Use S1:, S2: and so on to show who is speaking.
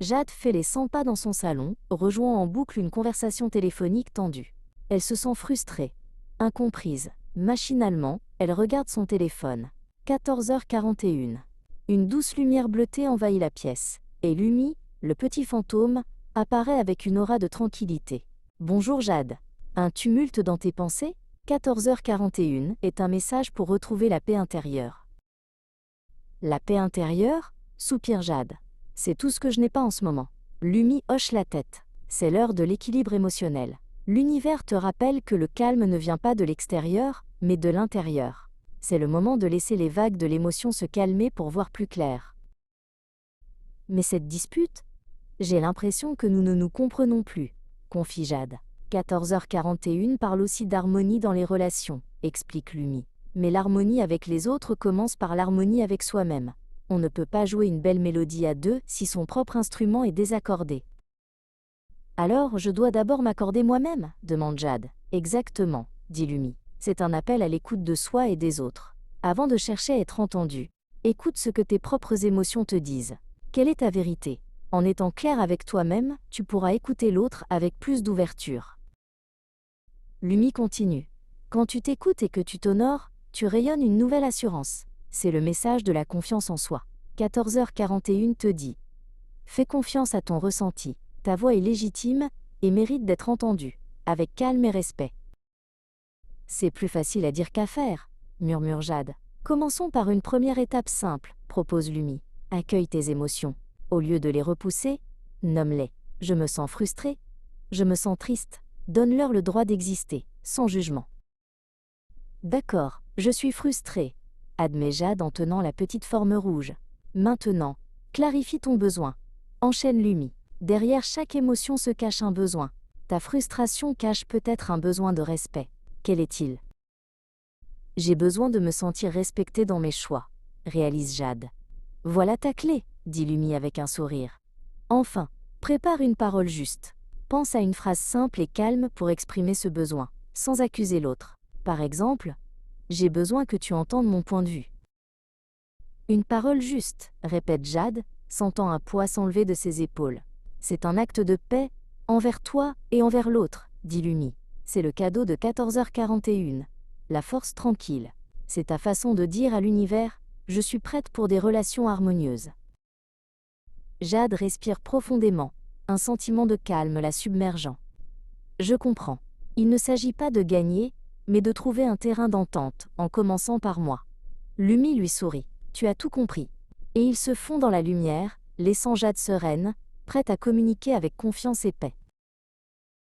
S1: Jade fait les 100 pas dans son salon, rejoint en boucle une conversation téléphonique tendue. Elle se sent frustrée, incomprise. Machinalement, elle regarde son téléphone. 14h41. Une douce lumière bleutée envahit la pièce, et Lumi, le petit fantôme, apparaît avec une aura de tranquillité. « Bonjour Jade. Un tumulte dans tes pensées ?» 14h41 est un message pour retrouver la paix intérieure. La paix intérieure ? Soupire Jade. C'est tout ce que je n'ai pas en ce moment. Lumi hoche la tête. C'est l'heure de l'équilibre émotionnel. L'univers te rappelle que le calme ne vient pas de l'extérieur, mais de l'intérieur. C'est le moment de laisser les vagues de l'émotion se calmer pour voir plus clair. Mais cette dispute ? J'ai l'impression que nous ne nous comprenons plus, confie Jade. 14h41 parle aussi d'harmonie dans les relations, explique Lumi. Mais l'harmonie avec les autres commence par l'harmonie avec soi-même. On ne peut pas jouer une belle mélodie à deux si son propre instrument est désaccordé. Alors, je dois d'abord m'accorder moi-même ? Demande Jade. Exactement, dit Lumi. C'est un appel à l'écoute de soi et des autres. Avant de chercher à être entendu, écoute ce que tes propres émotions te disent. Quelle est ta vérité ? En étant clair avec toi-même, tu pourras écouter l'autre avec plus d'ouverture. Lumi continue. Quand tu t'écoutes et que tu t'honores, tu rayonnes une nouvelle assurance. C'est le message de la confiance en soi. 14h41 te dit. Fais confiance à ton ressenti. Ta voix est légitime et mérite d'être entendue, avec calme et respect. C'est plus facile à dire qu'à faire, murmure Jade. Commençons par une première étape simple, propose Lumi. Accueille tes émotions. Au lieu de les repousser, nomme-les. Je me sens frustrée. Je me sens triste. Donne-leur le droit d'exister, sans jugement. D'accord, je suis frustrée, admet Jade en tenant la petite forme rouge. Maintenant, clarifie ton besoin. Enchaîne Lumi. Derrière chaque émotion se cache un besoin. Ta frustration cache peut-être un besoin de respect. Quel est-il ? J'ai besoin de me sentir respectée dans mes choix, réalise Jade. Voilà ta clé, dit Lumi avec un sourire. Enfin, prépare une parole juste. Pense à une phrase simple et calme pour exprimer ce besoin, sans accuser l'autre. Par exemple, j'ai besoin que tu entendes mon point de vue. Une parole juste, répète Jade, sentant un poids s'enlever de ses épaules. C'est un acte de paix, envers toi et envers l'autre, dit Lumi. C'est le cadeau de 14h41. La force tranquille. C'est ta façon de dire à l'univers, je suis prête pour des relations harmonieuses. Jade respire profondément, un sentiment de calme la submergeant. Je comprends. Il ne s'agit pas de gagner, mais de trouver un terrain d'entente, en commençant par moi. Lumi lui sourit. Tu as tout compris. Et ils se fond dans la lumière, laissant Jade sereine, prête à communiquer avec confiance et paix.